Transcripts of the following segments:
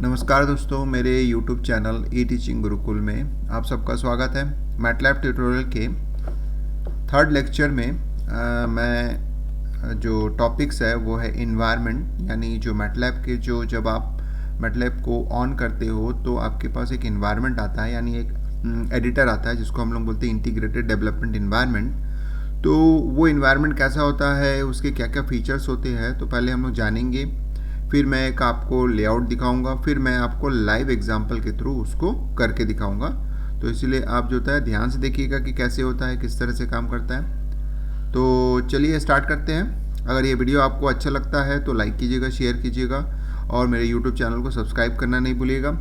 नमस्कार दोस्तों, मेरे YouTube चैनल ई टीचिंग गुरुकुल में आप सबका स्वागत है। मैटलैब ट्यूटोरियल के थर्ड लेक्चर में मैं जो टॉपिक्स है वो है इन्वायरमेंट। यानी जो मैटलैब के जो जब आप मैटलैब को ऑन करते हो तो आपके पास एक इन्वायरमेंट आता है, यानी एक एडिटर आता है जिसको हम लोग बोलते हैं इंटीग्रेटेड डेवलपमेंट इन्वायरमेंट। तो वो इन्वायरमेंट कैसा होता है, उसके क्या क्या फीचर्स होते हैं, तो पहले हम लोग जानेंगे। फिर मैं एक आपको लेआउट दिखाऊंगा, फिर मैं आपको लाइव एग्जांपल के थ्रू उसको करके दिखाऊंगा। तो इसलिए आप जो होता है ध्यान से देखिएगा कि कैसे होता है, किस तरह से काम करता है। तो चलिए स्टार्ट करते हैं। अगर ये वीडियो आपको अच्छा लगता है तो लाइक कीजिएगा, शेयर कीजिएगा और मेरे यूट्यूब चैनल को सब्सक्राइब करना नहीं भूलिएगा।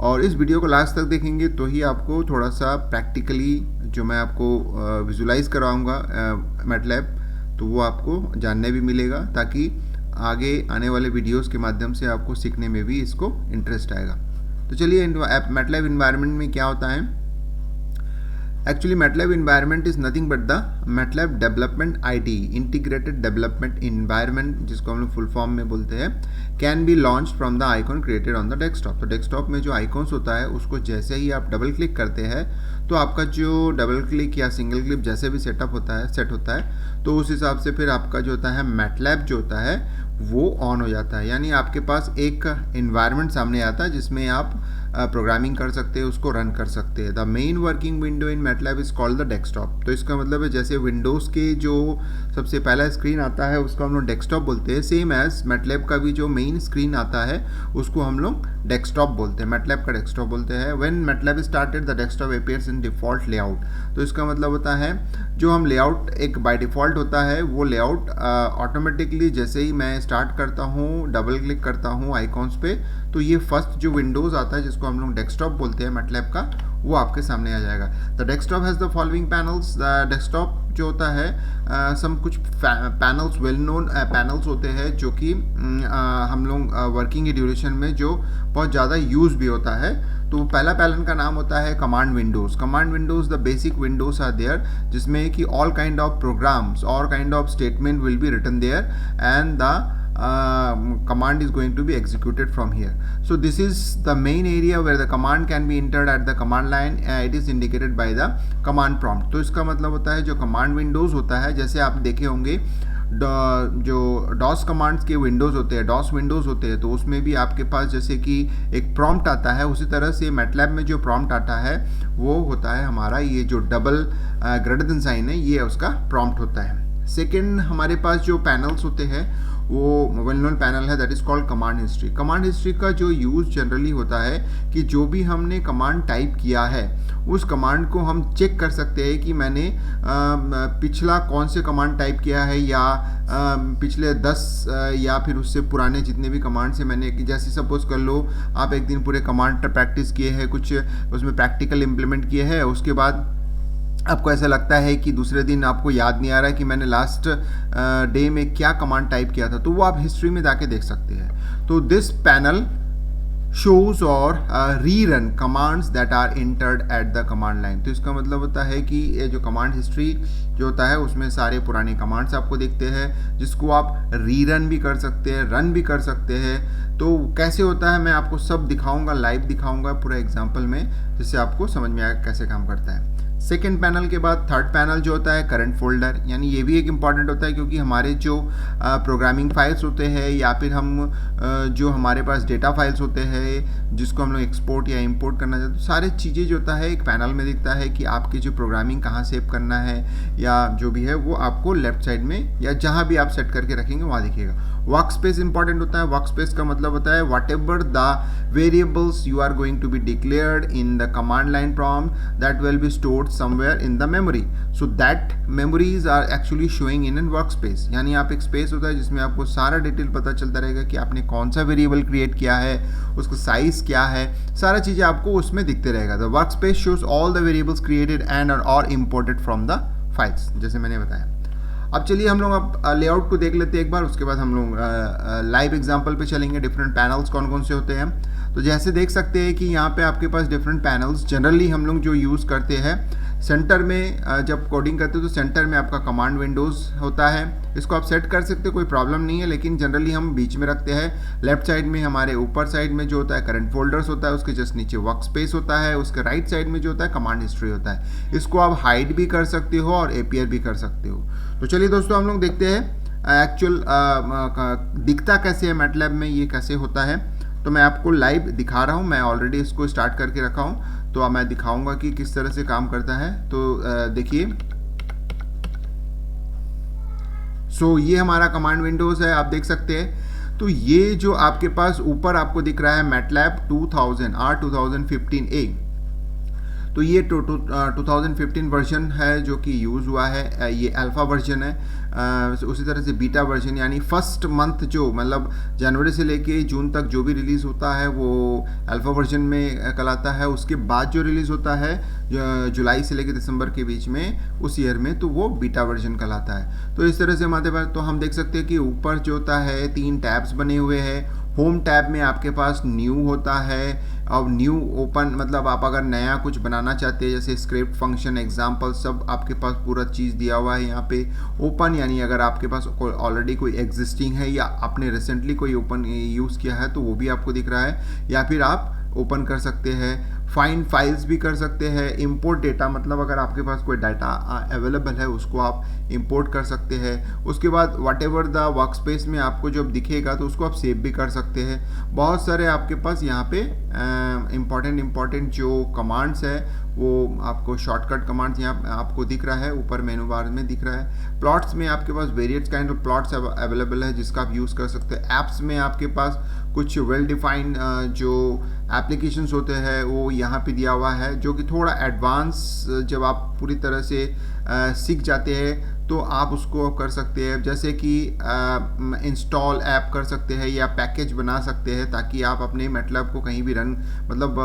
और इस वीडियो को लास्ट तक देखेंगे तो ही आपको थोड़ा सा प्रैक्टिकली जो मैं आपको विजुलाइज कराऊँगा मैटलैब, तो वो आपको जानने भी मिलेगा, ताकि आगे आने वाले वीडियोस के माध्यम से आपको सीखने में भी इसको इंटरेस्ट आएगा। तो चलिए मैटलैब इन्वायरमेंट में क्या होता है। Actually MATLAB environment is nothing but the MATLAB development ID, integrated development environment, जिसको हम लोग फुल फॉर्म में बोलते हैं, can be launch from the icon created on the desktop. तो डेस्कटॉप में जो आइकॉन्स होता है उसको जैसे ही आप डबल क्लिक करते हैं तो आपका जो डबल क्लिक या सिंगल क्लिक जैसे भी सेट होता है तो उस हिसाब से फिर आपका जो होता है मैटलैब जो होता है वो ऑन हो जाता है। यानी आपके पास एक इन्वायरमेंट सामने आता है जिसमें आप प्रोग्रामिंग कर सकते हैं, उसको रन कर सकते हैं। The main working window in MATLAB is called the desktop. तो इसका मतलब है जैसे विंडोज़ के जो सबसे पहला स्क्रीन आता है उसको हम लोग डेस्कटॉप बोलते हैं, सेम एज मैटलैब का भी जो मेन स्क्रीन आता है उसको हम लोग डेस्कटॉप बोलते हैं, मैटलैब का डेस्कटॉप बोलते हैं। When MATLAB started the desktop appears in default layout. तो इसका मतलब होता है जो हम लेआउट एक बाय डिफ़ॉल्ट होता है वो लेआउट ऑटोमेटिकली जैसे ही मैं स्टार्ट करता हूँ, डबल क्लिक करता हूँ आइकॉन्स पे, तो ये फर्स्ट जो विंडोज़ आता है जिसको हम लोग डेस्कटॉप बोलते हैं मैटलैब का, वो आपके सामने आ जाएगा। The desktop has the following panels. The desktop जो होता है सम कुछ पैनल्स, वेल नोन पैनल्स होते हैं जो कि हम लोग वर्किंग के ड्यूरेशन में जो बहुत ज़्यादा यूज़ भी होता है। तो पहला पैनल का नाम होता है command windows. Command windows the basic windows are there, जिसमें कि ऑल काइंड ऑफ प्रोग्राम्स और kind of statement will be written there and the command is going to be executed from here. So this is the main area where the command can be entered at the command line. It is indicated by the command prompt. तो इसका मतलब होता है जो command windows होता है, जैसे आप देखे होंगे जो डॉस कमांड्स के विंडोज़ होते हैं, डॉस विंडोज़ होते हैं, तो उसमें भी आपके पास जैसे कि एक प्रॉम्प्ट आता है, उसी तरह से मैटलैब में जो प्रॉम्प्ट आता है वो होता है हमारा ये जो डबल ग्रेटर देन साइन है, ये उसका प्रॉम्प्ट होता है। सेकेंड हमारे पास जो पैनल्स होते हैं वो वेल नोन पैनल है, that is called command history. Command history का जो यूज़ जनरली होता है कि जो भी हमने कमांड टाइप किया है उस कमांड को हम चेक कर सकते हैं कि मैंने पिछला कौन से कमांड टाइप किया है, या पिछले 10 या फिर उससे पुराने जितने भी कमांड से मैंने, जैसे सपोज कर लो आप एक दिन पूरे कमांड प्रैक्टिस किए हैं, कुछ उसमें प्रैक्टिकल इम्प्लीमेंट किए हैं, उसके बाद आपको ऐसा लगता है कि दूसरे दिन आपको याद नहीं आ रहा है कि मैंने लास्ट डे में क्या कमांड टाइप किया था, तो वो आप हिस्ट्री में जाके देख सकते हैं। तो दिस पैनल शोज और rerun commands that are entered at the command line. तो इसका मतलब होता है कि ये जो कमांड हिस्ट्री जो होता है उसमें सारे पुराने कमांड्स आपको दिखते हैं, जिसको आप रीरन भी कर सकते हैं, रन भी कर सकते हैं। तो कैसे होता है मैं आपको सब दिखाऊंगा, लाइव दिखाऊंगा पूरा एग्जाम्पल में, जिससे आपको समझ में आएगा कैसे काम करता है। सेकेंड पैनल के बाद थर्ड पैनल जो होता है करंट फोल्डर, यानी ये भी एक इम्पॉर्टेंट होता है क्योंकि हमारे जो प्रोग्रामिंग फाइल्स होते हैं या फिर हम जो हमारे पास डेटा फाइल्स होते हैं जिसको हम लोग एक्सपोर्ट या इंपोर्ट करना चाहते हैं, तो सारी चीज़ें जो होता है एक पैनल में दिखता है कि आपकी जो प्रोग्रामिंग कहाँ सेव करना है या जो भी है वो आपको लेफ्ट साइड में या जहाँ भी आप सेट करके रखेंगे वहाँ दिखेगा। वर्क स्पेस इंपॉर्टेंट होता है। वर्क स्पेस का मतलब होता है whatever the variables you are going to be declared in the command line prompt that will be stored somewhere in the memory, so that memories are actually showing in a workspace। यानी आप एक space होता है जिसमें आपको सारा detail पता चलता रहेगा कि आपने कौन सा वेरिएबल क्रिएट किया है, उसका साइज क्या है, सारा चीज़ें आपको उसमें दिखते रहेगा। The work space shows all the variables created and और इम्पोर्टेड फ्रॉम द फाइल्स, जैसे मैंने बताया। अब चलिए हम लोग अब लेआउट को देख लेते हैं एक बार, उसके बाद हम लोग लाइव एग्जांपल पे चलेंगे, डिफरेंट पैनल्स कौन कौन से होते हैं। तो जैसे देख सकते हैं कि यहाँ पे आपके पास डिफरेंट पैनल्स जनरली हम लोग जो यूज़ करते हैं, सेंटर में जब कोडिंग करते हो तो सेंटर में आपका कमांड विंडोज़ होता है, इसको आप सेट कर सकते हो, कोई प्रॉब्लम नहीं है, लेकिन जनरली हम बीच में रखते हैं। लेफ्ट साइड में हमारे ऊपर साइड में जो होता है करंट फोल्डर्स होता है, उसके जस्ट नीचे वर्क स्पेस होता है, उसके राइट साइड में जो होता है कमांड हिस्ट्री होता है। इसको आप हाइड भी कर सकते हो और अपीयर भी कर सकते हो। तो चलिए दोस्तों हम लोग देखते हैं एक्चुअल दिखता कैसे है मैटलैब में, ये कैसे होता है। तो मैं आपको लाइव दिखा रहा हूँ, मैं ऑलरेडी इसको स्टार्ट करके रखा हूँ, तो अब मैं दिखाऊंगा कि किस तरह से काम करता है। तो देखिए, सो ये हमारा कमांड विंडोज़ है, आप देख सकते हैं। तो ये जो आपके पास ऊपर आपको दिख रहा है मैटलैब 2000 R2015A, तो ये 2015 वर्जन है जो कि यूज़ हुआ है, ये अल्फ़ा वर्जन है। उसी तरह से बीटा वर्जन, यानी फर्स्ट मंथ जो मतलब जनवरी से लेके जून तक जो भी रिलीज़ होता है वो अल्फ़ा वर्जन में कहलाता है। उसके बाद जो रिलीज़ होता है जुलाई से लेके दिसंबर के बीच में उस ईयर में, तो वो बीटा वर्जन कहलाता है। तो इस तरह से हमारे पास, तो हम देख सकते हैं कि ऊपर जो होता है 3 टैब्स बने हुए हैं। होम टैब में आपके पास न्यू होता है, और न्यू ओपन मतलब आप अगर नया कुछ बनाना चाहते हैं, जैसे स्क्रिप्ट, फंक्शन, एग्जाम्पल, सब आपके पास पूरा चीज़ दिया हुआ है यहाँ पे। ओपन यानी अगर आपके पास ऑलरेडी कोई एग्जिस्टिंग है या आपने रिसेंटली कोई ओपन यूज़ किया है तो वो भी आपको दिख रहा है, या फिर आप ओपन कर सकते हैं। फाइंड फाइल्स भी कर सकते हैं। इंपोर्ट डेटा मतलब अगर आपके पास कोई डाटा अवेलेबल है उसको आप इंपोर्ट कर सकते हैं। उसके बाद what ever the work space में आपको जब दिखेगा तो उसको आप सेव भी कर सकते हैं। बहुत सारे आपके पास यहाँ पे इम्पॉर्टेंट जो कमांड्स है वो आपको शॉर्टकट कमांड्स यहाँ आपको दिख रहा है, ऊपर मेनू बार में दिख रहा है। प्लॉट्स में आपके पास various kind of plots available है जिसका आप यूज़ कर सकते हैं। ऐप्स में आपके पास कुछ वेल डिफाइंड जो एप्लीकेशंस होते हैं वो यहाँ पे दिया हुआ है, जो कि थोड़ा एडवांस जब आप पूरी तरह से सीख जाते हैं तो आप उसको कर सकते हैं, जैसे कि इंस्टॉल ऐप कर सकते हैं या पैकेज बना सकते हैं ताकि आप अपने मैटलैब को कहीं भी रन मतलब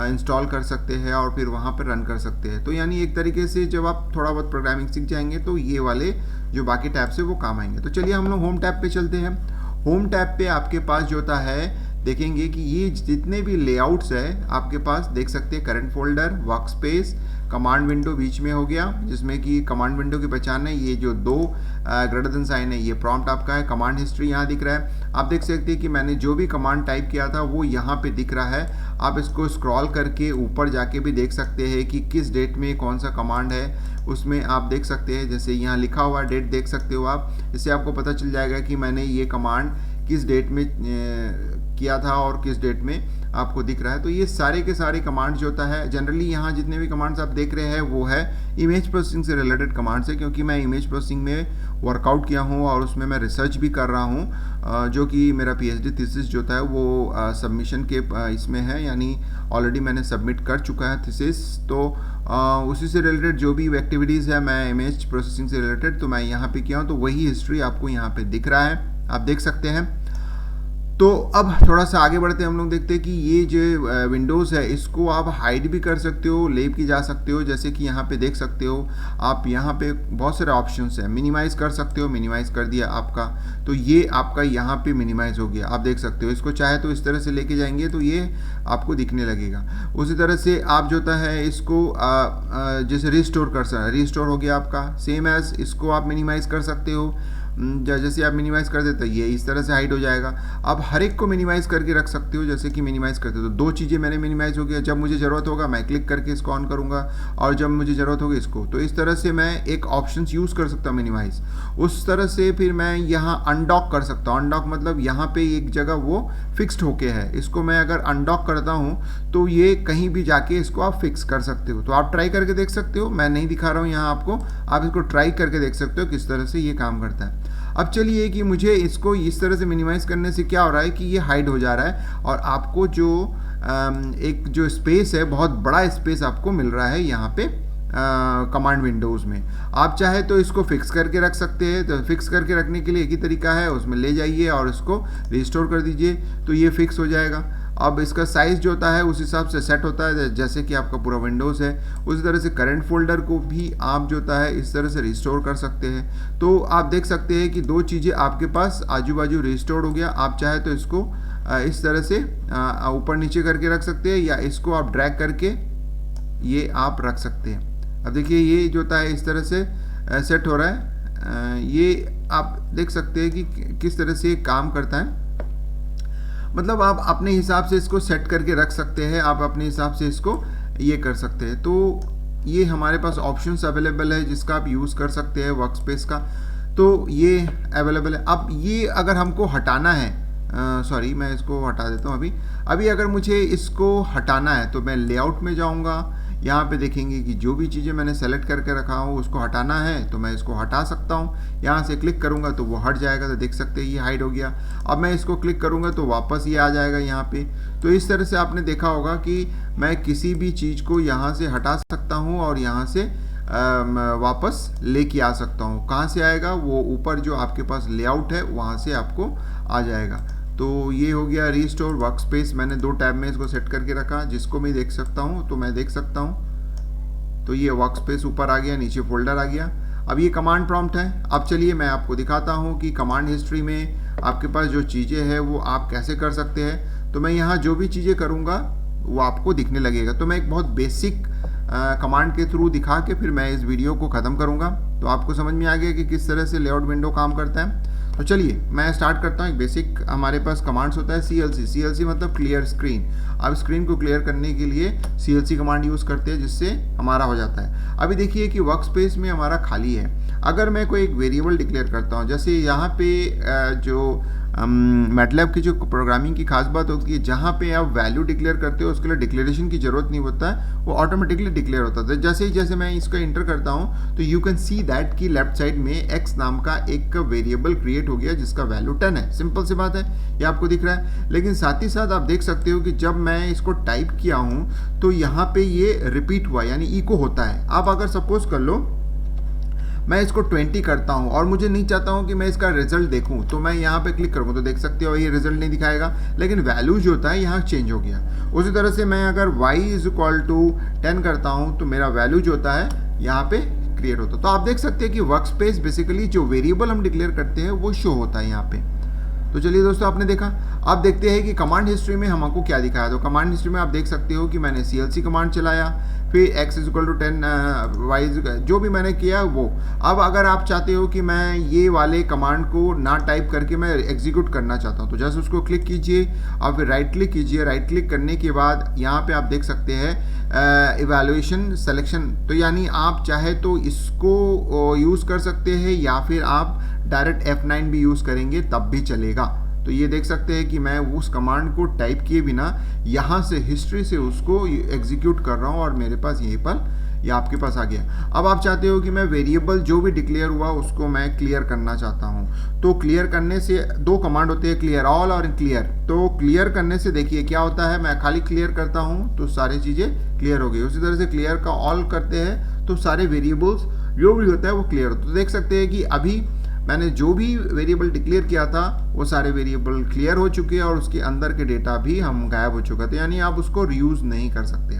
इंस्टॉल कर सकते हैं और फिर वहाँ पर रन कर सकते हैं। तो यानी एक तरीके से जब आप थोड़ा बहुत प्रोग्रामिंग सीख जाएंगे तो ये वाले जो बाकी टैब से वो काम आएंगे। तो चलिए हम लोग होम टैब पे चलते हैं। होम टैब पे आपके पास जो होता है, देखेंगे कि ये जितने भी लेआउट्स है आपके पास देख सकते हैं, current folder, work space, command window बीच में हो गया, जिसमें कि कमांड विंडो की पहचान है ये जो 2 ग्रेटर देन साइन है, ये प्रॉम्प्ट आपका है। कमांड हिस्ट्री यहाँ दिख रहा है, आप देख सकते हैं कि मैंने जो भी कमांड टाइप किया था वो यहाँ पे दिख रहा है। आप इसको स्क्रॉल करके ऊपर जाके भी देख सकते हैं कि किस डेट में कौन सा कमांड है, उसमें आप देख सकते हैं। जैसे यहाँ लिखा हुआ डेट देख सकते हो आप, इससे आपको पता चल जाएगा कि मैंने ये कमांड किस डेट में किया था और किस डेट में आपको दिख रहा है। तो ये सारे के सारे कमांड्स जो होता है, जनरली यहाँ जितने भी कमांड्स आप देख रहे हैं वो है इमेज प्रोसेसिंग से रिलेटेड कमांड्स है, क्योंकि मैं इमेज प्रोसेसिंग में वर्कआउट किया हूँ और उसमें मैं रिसर्च भी कर रहा हूँ, जो कि मेरा पीएचडी थीसिस जो था वो सबमिशन के इसमें है, यानी ऑलरेडी मैंने सबमिट कर चुका है थीसिस। तो उसी से रिलेटेड जो भी एक्टिविटीज़ है मैं इमेज प्रोसेसिंग से रिलेटेड तो मैं यहाँ पे किया हूँ, तो वही हिस्ट्री आपको यहाँ पे दिख रहा है, आप देख सकते हैं। तो अब थोड़ा सा आगे बढ़ते हैं, हम लोग देखते हैं कि ये जो विंडोज़ है इसको आप हाइड भी कर सकते हो, लेव की जा सकते हो। जैसे कि यहाँ पे देख सकते हो आप, यहाँ पे बहुत सारे ऑप्शंस हैं। मिनिमाइज़ कर सकते हो, मिनिमाइज़ कर दिया आपका, तो ये आपका यहाँ पे मिनिमाइज़ हो गया, आप देख सकते हो। इसको चाहे तो इस तरह से लेके जाएंगे तो ये आपको दिखने लगेगा। उसी तरह से आप जो है इसको जैसे रिस्टोर कर सकते, रिस्टोर हो गया आपका, सेम एज इसको आप मिनिमाइज़ कर सकते हो। जैसे आप मिनिमाइज़ कर देते ये इस तरह से हाइड हो जाएगा। आप हर एक को मिनिमाइज़ करके रख सकते हो, जैसे कि मिनिमाइज़ करते हो तो 2 चीज़ें मैंने मिनिमाइज़ हो गया। जब मुझे ज़रूरत होगा मैं क्लिक करके इसको ऑन करूँगा और जब मुझे ज़रूरत होगी इसको, तो इस तरह से मैं एक ऑप्शंस यूज़ कर सकता हूँ मिनिमाइज़। उस तरह से फिर मैं यहाँ अनडॉक कर सकता हूँ। अनडॉक मतलब यहाँ पे एक जगह वो फिक्स्ड होके है, इसको मैं अगर अनडॉक करता हूँ तो ये कहीं भी जाके इसको आप फिक्स कर सकते हो। तो आप ट्राई करके देख सकते हो, मैं नहीं दिखा रहा हूँ यहाँ आपको, आप इसको ट्राई करके देख सकते हो किस तरह से ये काम करता है। अब चलिए कि मुझे इसको इस तरह से मिनिमाइज़ करने से क्या हो रहा है कि ये हाइड हो जा रहा है और आपको जो एक जो स्पेस है, बहुत बड़ा स्पेस आपको मिल रहा है यहाँ पे कमांड विंडोज़ में। आप चाहे तो इसको फिक्स करके रख सकते हैं, तो फिक्स करके रखने के लिए एक ही तरीका है, उसमें ले जाइए और इसको रिस्टोर कर दीजिए तो ये फिक्स हो जाएगा। अब इसका साइज़ जो होता है उस हिसाब से सेट होता है, जैसे कि आपका पूरा विंडोज़ है उसी तरह से करंट फोल्डर को भी आप जो होता है इस तरह से रिस्टोर कर सकते हैं। तो आप देख सकते हैं कि 2 चीज़ें आपके पास आजू बाजू रिस्टोर हो गया। आप चाहे तो इसको इस तरह से ऊपर नीचे करके रख सकते हैं या इसको आप ड्रैग करके ये आप रख सकते हैं। अब देखिए ये जो होता है इस तरह से सेट हो रहा है। ये आप देख सकते हैं कि किस तरह से काम करता है। मतलब आप अपने हिसाब से इसको सेट करके रख सकते हैं, आप अपने हिसाब से इसको ये कर सकते हैं। तो ये हमारे पास ऑप्शंस अवेलेबल है जिसका आप यूज़ कर सकते हैं वर्कस्पेस का, तो ये अवेलेबल है। अब ये अगर हमको हटाना है, सॉरी मैं इसको हटा देता हूँ अभी अगर मुझे इसको हटाना है तो मैं लेआउट में जाऊँगा, यहाँ पे देखेंगे कि जो भी चीज़ें मैंने सेलेक्ट करके रखा हूँ उसको हटाना है तो मैं इसको हटा सकता हूँ। यहाँ से क्लिक करूँगा तो वो हट जाएगा, तो देख सकते हैं ये हाइड हो गया। अब मैं इसको क्लिक करूँगा तो वापस ये आ जाएगा यहाँ पे। तो इस तरह से आपने देखा होगा कि मैं किसी भी चीज़ को यहाँ से हटा सकता हूँ और यहाँ से वापस लेके आ सकता हूँ। कहाँ से आएगा, वो ऊपर जो आपके पास लेआउट है वहाँ से आपको आ जाएगा। तो ये हो गया रिस्टोर वर्कस्पेस। मैंने 2 टैब में इसको सेट करके रखा, जिसको मैं देख सकता हूँ तो मैं देख सकता हूँ। तो ये वर्कस्पेस ऊपर आ गया, नीचे फोल्डर आ गया। अब ये कमांड प्रॉम्प्ट है। अब चलिए मैं आपको दिखाता हूँ कि कमांड हिस्ट्री में आपके पास जो चीज़ें हैं वो आप कैसे कर सकते हैं। तो मैं यहाँ जो भी चीज़ें करूँगा वो आपको दिखने लगेगा। तो मैं एक बहुत बेसिक कमांड के थ्रू दिखा के फिर मैं इस वीडियो को ख़त्म करूँगा, तो आपको समझ में आ गया कि किस तरह से लेआउट विंडो काम करता है। तो चलिए मैं स्टार्ट करता हूँ। एक बेसिक हमारे पास कमांड्स होता है CLC मतलब क्लियर स्क्रीन। अब स्क्रीन को क्लियर करने के लिए CLC कमांड यूज़ करते हैं, जिससे हमारा हो जाता है। अभी देखिए कि वर्कस्पेस में हमारा खाली है। अगर मैं कोई एक वेरिएबल डिक्लेयर करता हूँ, जैसे यहाँ पे जो मैटलैब की जो प्रोग्रामिंग की खास बात होती है, जहाँ पे आप वैल्यू डिक्लेयर करते हो उसके लिए डिक्लेरेशन की जरूरत नहीं होता है, वो ऑटोमेटिकली डिक्लेयर होता है। जैसे मैं इसको इंटर करता हूँ तो यू कैन सी दैट कि लेफ्ट साइड में x नाम का एक वेरिएबल क्रिएट हो गया जिसका वैल्यू 10 है। सिंपल सी बात है, ये आपको दिख रहा है। लेकिन साथ ही साथ आप देख सकते हो कि जब मैं इसको टाइप किया हूँ तो यहाँ पे ये रिपीट हुआ, यानी इको होता है। आप अगर सपोज कर लो मैं इसको 20 करता हूँ और मुझे नहीं चाहता हूँ कि मैं इसका रिजल्ट देखूँ, तो मैं यहाँ पे क्लिक करूँगा तो देख सकते हो ये रिजल्ट नहीं दिखाएगा, लेकिन वैल्यू जो होता है यहाँ चेंज हो गया। उसी तरह से मैं अगर y = 10 करता हूँ तो मेरा वैल्यू जो होता है यहाँ पे क्रिएट होता है। तो आप देख सकते हैं कि वर्कस्पेस बेसिकली जो वेरिएबल हम डिक्लेयर करते हैं वो शो होता है यहाँ पे। तो चलिए दोस्तों, आपने देखा। अब देखते हैं कि कमांड हिस्ट्री में हमको क्या दिखाया। तो कमांड हिस्ट्री में आप देख सकते हो कि मैंने CLC कमांड चलाया, फिर x = 10 y जो भी मैंने किया वो। अब अगर आप चाहते हो कि मैं ये वाले कमांड को ना टाइप करके मैं एग्जीक्यूट करना चाहता हूँ, तो जैसे उसको क्लिक कीजिए और फिर राइट क्लिक कीजिए। राइट क्लिक करने के बाद यहाँ पे आप देख सकते हैं इवैल्यूएशन सिलेक्शन। तो यानी आप चाहे तो इसको यूज़ कर सकते हैं या फिर आप डायरेक्ट F9 भी यूज़ करेंगे तब भी चलेगा। तो ये देख सकते हैं कि मैं उस कमांड को टाइप किए बिना यहाँ से हिस्ट्री से उसको एग्जीक्यूट कर रहा हूँ और मेरे पास यहीं पर ये आपके पास आ गया। अब आप चाहते हो कि मैं वेरिएबल जो भी डिक्लेयर हुआ उसको मैं क्लियर करना चाहता हूँ, तो क्लियर करने से 2 कमांड होते हैं, क्लियर ऑल और क्लियर। तो क्लियर करने से देखिए क्या होता है, मैं खाली क्लियर करता हूँ तो सारी चीज़ें क्लियर हो गई। उसी तरह से क्लियर का ऑल करते हैं तो सारे वेरिएबल्स जो भी होता है वो क्लियर होता है। तो देख सकते हैं कि अभी मैंने जो भी वेरिएबल डिक्लेयर किया था वो सारे वेरिएबल क्लियर हो चुके हैं और उसके अंदर के डेटा भी हम गायब हो चुका था, यानी आप उसको रीयूज़ नहीं कर सकते।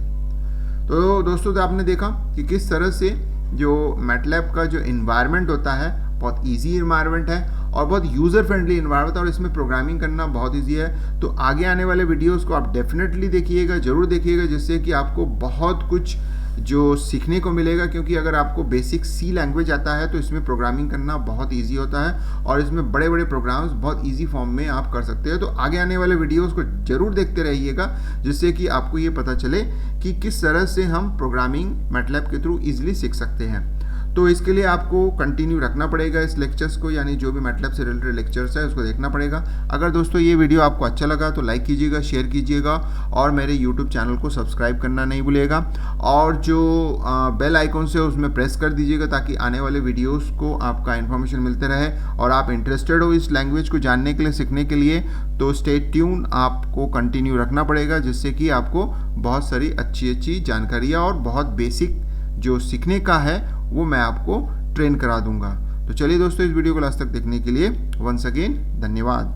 तो दोस्तों, तो आपने देखा कि किस तरह से जो मैटलैब का जो इन्वायरमेंट होता है बहुत इजी इन्वायरमेंट है और बहुत यूज़र फ्रेंडली इन्वायरमेंट है और इसमें प्रोग्रामिंग करना बहुत इजी है। तो आगे आने वाले वीडियोस को आप डेफिनेटली देखिएगा, ज़रूर देखिएगा, जिससे कि आपको बहुत कुछ जो सीखने को मिलेगा। क्योंकि अगर आपको बेसिक C लैंग्वेज आता है तो इसमें प्रोग्रामिंग करना बहुत इजी होता है और इसमें बड़े बड़े प्रोग्राम्स बहुत इजी फॉर्म में आप कर सकते हैं। तो आगे आने वाले वीडियोस को जरूर देखते रहिएगा, जिससे कि आपको ये पता चले कि किस तरह से हम प्रोग्रामिंग मैटलैब के थ्रू इजीली सीख सकते हैं। तो इसके लिए आपको कंटिन्यू रखना पड़ेगा इस लेक्चर्स को, यानी जो भी मैटलैब से रिलेटेड लेक्चर्स है उसको देखना पड़ेगा। अगर दोस्तों ये वीडियो आपको अच्छा लगा तो लाइक कीजिएगा, शेयर कीजिएगा और मेरे यूट्यूब चैनल को सब्सक्राइब करना नहीं भूलिएगा। और जो बेल आइकॉन से उसमें प्रेस कर दीजिएगा ताकि आने वाले वीडियोज़ को आपका इन्फॉर्मेशन मिलते रहे। और आप इंटरेस्टेड हो इस लैंग्वेज को जानने के लिए, सीखने के लिए, तो स्टे ट्यून आपको कंटिन्यू रखना पड़ेगा, जिससे कि आपको बहुत सारी अच्छी जानकारियाँ और बहुत बेसिक जो सीखने का है वो मैं आपको ट्रेन करा दूंगा। तो चलिए दोस्तों, इस वीडियो को लास्ट तक देखने के लिए वंस अगेन धन्यवाद।